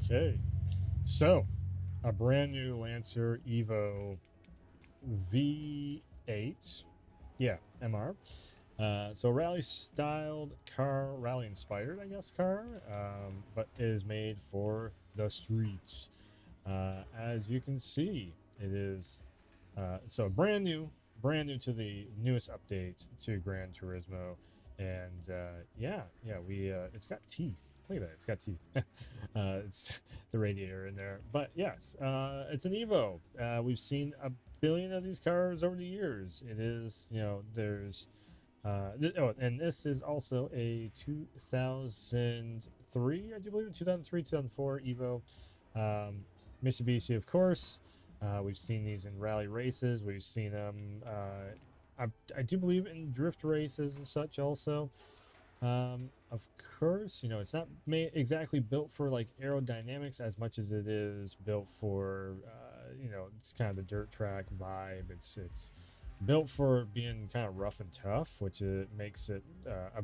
Okay, so a brand new Lancer Evo V8, yeah, MR. So rally styled car, rally inspired, I guess, car, but is made for the streets. As you can see, it is so brand new to the newest update to Gran Turismo, and yeah, we it's got teeth. Look at that, it's got teeth. It's the radiator in there, but yes, it's an Evo. We've seen a billion of these cars over the years. It is, there's oh, and this is also a 2003, I do believe, 2003, 2004 Evo. Um, Mitsubishi, of course. We've seen these in rally races. We've seen them, I do believe, in drift races and such also. Of course, it's not exactly built for like aerodynamics as much as it is built for, it's kind of the dirt track vibe. It's built for being kind of rough and tough, which makes it a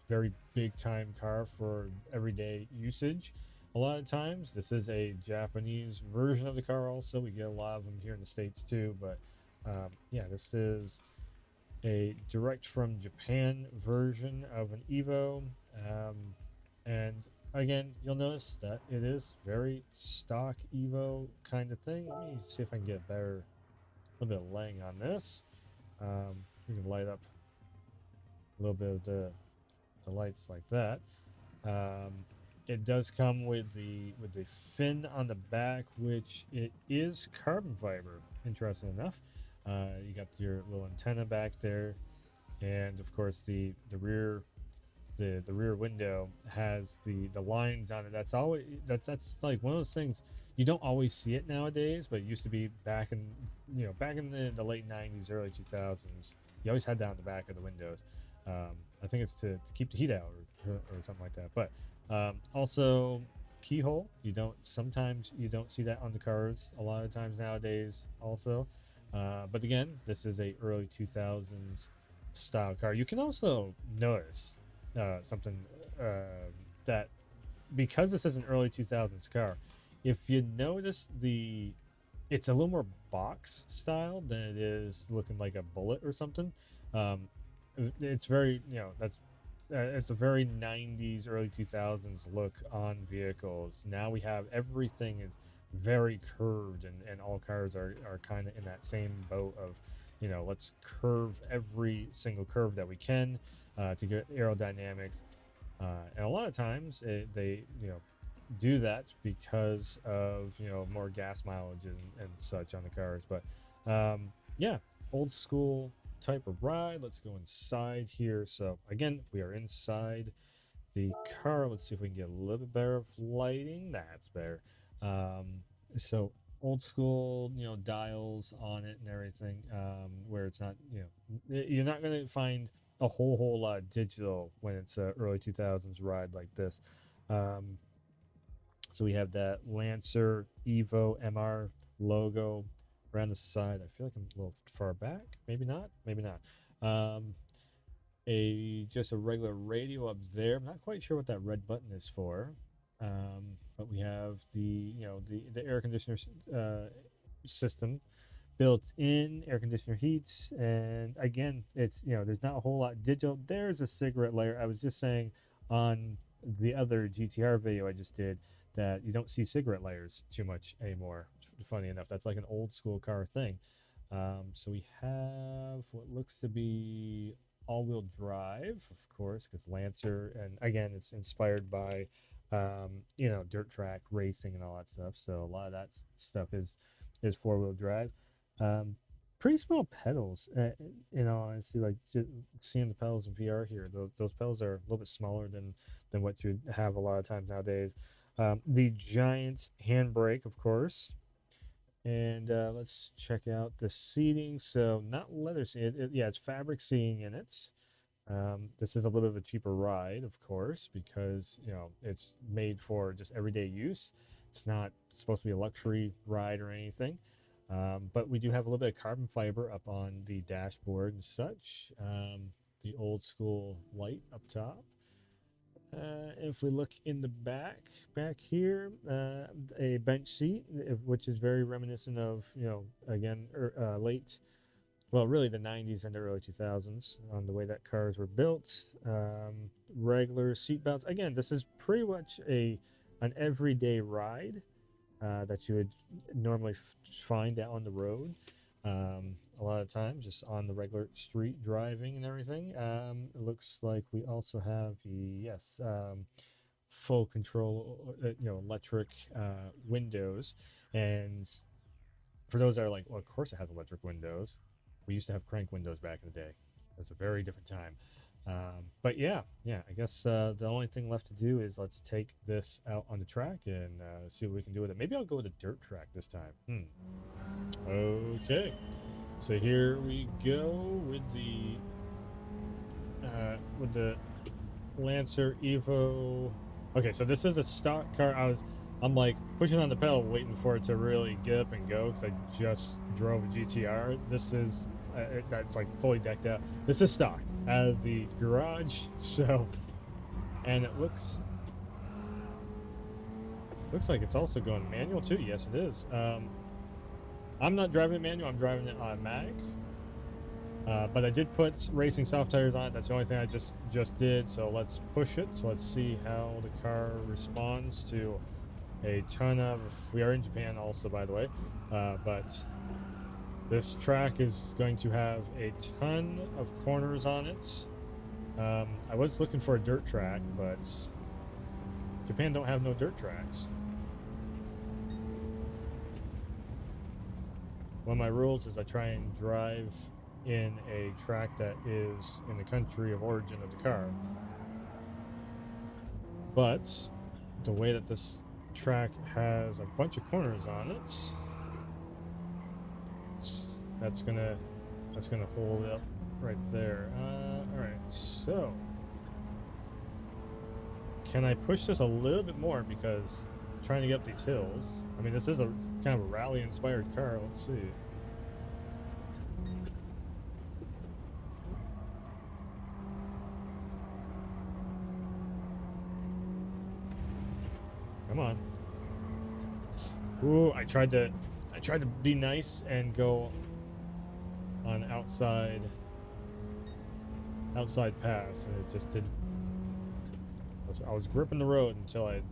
very big time car for everyday usage. A lot of times, this is a Japanese version of the car. Also, we get a lot of them here in the States too. But yeah, this is a direct from Japan version of an Evo. Um, and again, you'll notice that it is very stock Evo kind of thing. Let me see if I can get a little bit of laying on this. We can light up a little bit of the lights like that. Um, it does come with the fin on the back, which it is carbon fiber. Interesting enough, you got your little antenna back there, and of course the rear window has the lines on it. That's like one of those things you don't always see it nowadays, but it used to be back in the late '90s, early 2000s. You always had that on the back of the windows. I think it's to keep the heat out or something like that. But also keyhole. You don't see that on the cars a lot of times nowadays. Also, but again, this is a early 2000s style car. You can also notice something that because this is an early 2000s car, if you notice it's a little more box style than it is looking like a bullet or something. Um, it's very, that's it's a very 90s, early 2000s look on vehicles. Now we have everything is very curved, and all cars are kind of in that same boat of, let's curve every single curve that we can to get aerodynamics. And a lot of times they do that because of more gas mileage and such on the cars. But yeah, old school type of ride. Let's go inside here. So again, we are inside the car. Let's see if we can get a little bit better of lighting. That's better. Um, so old school, dials on it and everything, where it's not, you're not going to find a whole lot of digital when it's a early 2000s ride like this. Um, so we have that Lancer Evo MR logo around the side. I feel like I'm a little far back. Maybe not. Maybe not. Um, a just a regular radio up there. I'm not quite sure what that red button is for. But we have the air conditioner system built in, air conditioner heats, and again, it's there's not a whole lot digital. There's a cigarette layer. I was just saying on the other GTR video I just did that you don't see cigarette layers too much anymore. Funny enough, that's like an old school car thing. So we have what looks to be all-wheel drive, of course, because Lancer, and again, it's inspired by, dirt track racing and all that stuff. So a lot of that stuff is four-wheel drive. Um, Pretty small pedals, honestly, like just seeing the pedals in VR here, those pedals are a little bit smaller than what you have a lot of times nowadays. The giant handbrake, of course, and let's check out the seating. So not leather seating. Yeah, it's fabric seating in it. This is a little bit of a cheaper ride, of course, because it's made for just everyday use. It's not supposed to be a luxury ride or anything. But we do have a little bit of carbon fiber up on the dashboard and such. The old school light up top. If we look in the back here, a bench seat, which is very reminiscent of, again, late, well, really the 90s and the early 2000s on the way that cars were built. Regular seat belts. Again, this is pretty much an everyday ride that you would normally find out on the road. A lot of times, just on the regular street driving and everything. It looks like we also have the yes, full control, electric windows. And for those that are like, well, of course it has electric windows. We used to have crank windows back in the day. It was a very different time. But yeah, I guess the only thing left to do is let's take this out on the track and see what we can do with it. Maybe I'll go with a dirt track this time. Okay. So here we go with the Lancer Evo. Okay, so this is a stock car. I'm like pushing on the pedal, waiting for it to really get up and go because I just drove a GTR. This is that's like fully decked out. This is stock out of the garage. So, and it looks like it's also going manual too. Yes, it is. I'm not driving it manual. I'm driving it automatic. But I did put racing soft tires on it. That's the only thing I just did. So let's push it. So let's see how the car responds to a ton of. We are in Japan also, by the way. But this track is going to have a ton of corners on it. I was looking for a dirt track, but Japan don't have no dirt tracks. One of my rules is I try and drive in a track that is in the country of origin of the car. But the way that this track has a bunch of corners on it, that's gonna hold it up right there. All right, so can I push this a little bit more because I'm trying to get up these hills? I mean, this is a kind of a rally-inspired car. Let's see. Come on. Ooh, I tried to be nice and go on outside pass, and it just didn't. I was gripping the road until I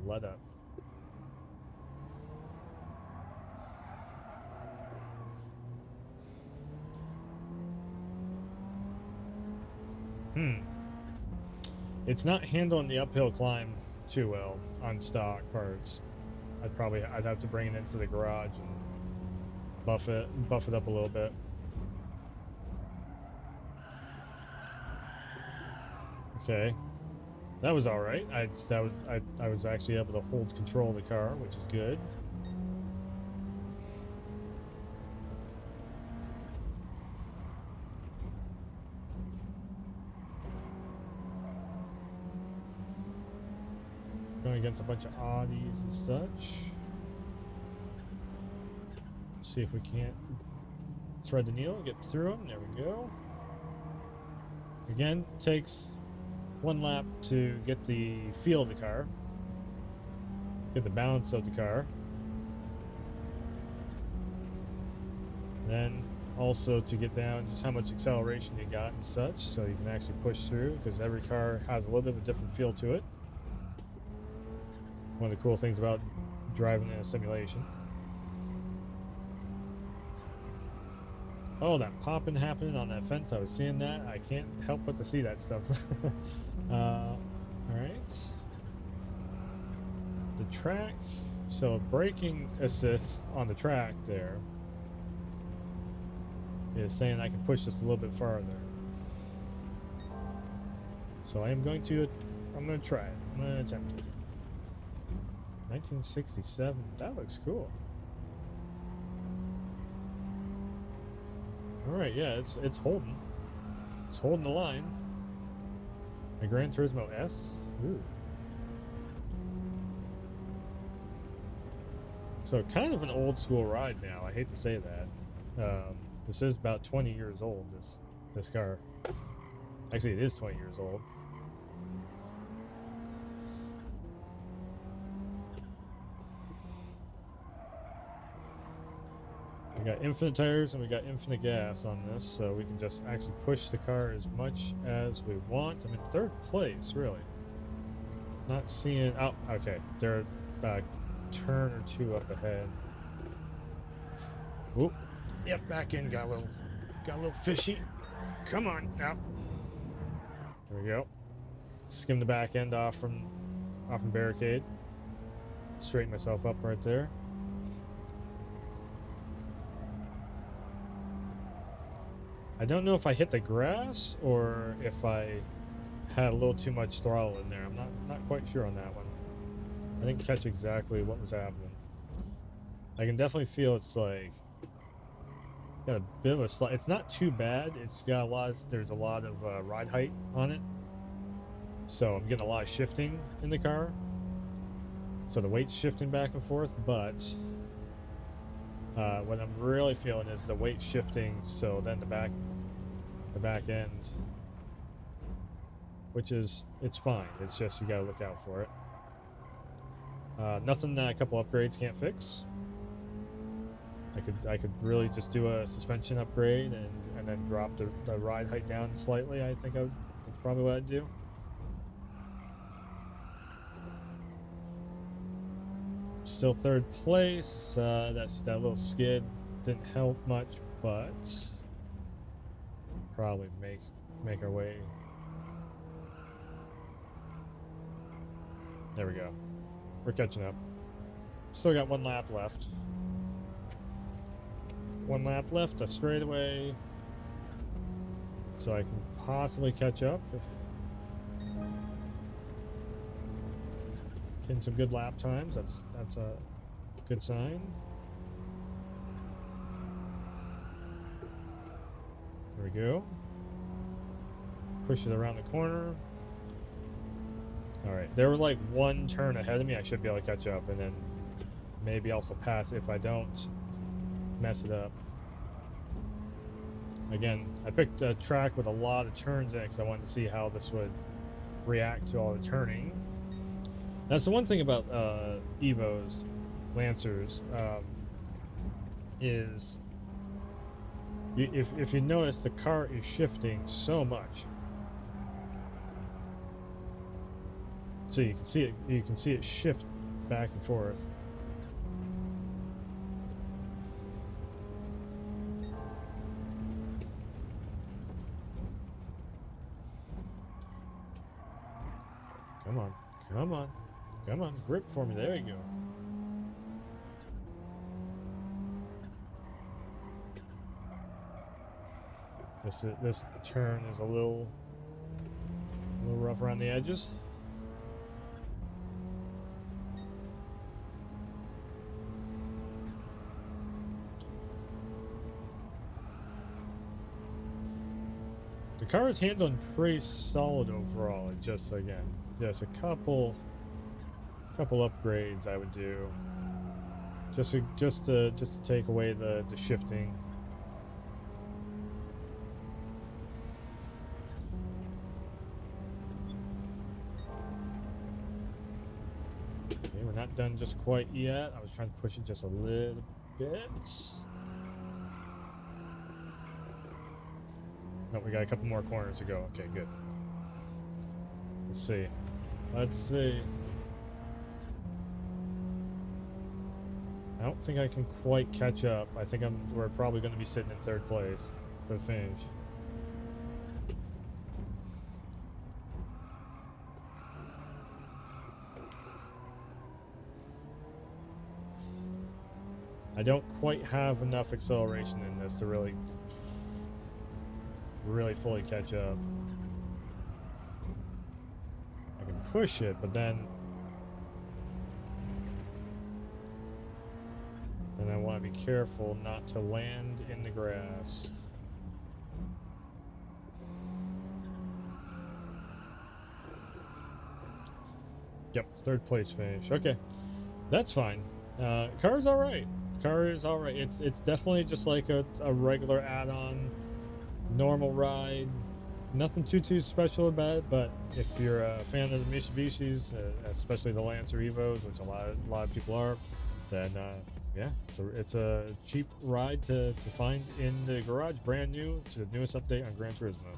let up. It's not handling the uphill climb too well on stock parts. I'd have to bring it into the garage and buff it up a little bit. Okay, that was all right. I was actually able to hold control of the car, which is good. Going against a bunch of Audis and such. See if we can't thread the needle and get through them. There we go. Again, takes one lap to get the feel of the car, get the balance of the car. Then also to get down just how much acceleration you got and such, so you can actually push through, because every car has a little bit of a different feel to it. One of the cool things about driving in a simulation. Oh, that popping happening on that fence, I was seeing that. I can't help but to see that stuff. Alright. The track, so braking assist on the track there is saying I can push this a little bit farther. So I'm going to try it. I'm going to attempt it. 1967, that looks cool. Alright, yeah, it's holding. It's holding the line. A Gran Turismo S. Ooh. So kind of an old school ride now. I hate to say that. This is about 20 years old, this car. Actually, it is 20 years old. We got infinite tires and we got infinite gas on this, so we can just actually push the car as much as we want. I'm in third place, really. Not seeing... Oh, okay. They're about a turn or two up ahead. Oop. Yep, back in. Got a little fishy. Come on, now. There we go. Skim the back end off from barricade. Straighten myself up right there. I don't know if I hit the grass or if I had a little too much throttle in there. I'm not quite sure on that one. I didn't catch exactly what was happening. I can definitely feel it's like got a bit of a slide. It's not too bad. It's got a lot. There's a lot of ride height on it, so I'm getting a lot of shifting in the car. So the weight's shifting back and forth, but what I'm really feeling is the weight shifting. So then the back end, which is it's fine. It's just you gotta look out for it. Nothing that a couple upgrades can't fix. I could really just do a suspension upgrade and then drop the ride height down slightly. I think that's probably what I'd do. Still third place. That little skid didn't help much, but probably make our way. There we go. We're catching up. Still got one lap left. One lap left, a straightaway, so I can possibly catch up. Getting some good lap times. That's a good sign. There we go. Push it around the corner. All right, they were like one turn ahead of me. I should be able to catch up, and then maybe also pass if I don't mess it up. Again, I picked a track with a lot of turns in it because I wanted to see how this would react to all the turning. That's the one thing about Evos, Lancers, is if you notice, the car is shifting so much. So you can see it shift back and forth. Come on, come on, come on, grip for me, there you go. This turn is a little rough around the edges. The car is handling pretty solid overall. It just again, just a couple upgrades I would do, just to take away the shifting. Okay, we're not done just quite yet. I was trying to push it just a little bit. No, we got a couple more corners to go. Okay, good. Let's see. Let's see. I don't think I can quite catch up. I think we're probably going to be sitting in third place for the finish. I don't quite have enough acceleration in this to really fully catch up. I can push it, but then I want to be careful not to land in the grass. Yep, third place finish. Okay, that's fine. Car's all right. Car is all right. It's definitely just like a regular add-on, normal ride. Nothing too special about it. But if you're a fan of the Mitsubishis, especially the Lancer Evos, which a lot of people are, then Yeah, so it's a cheap ride to find in the garage, brand new. It's the newest update on Gran Turismo.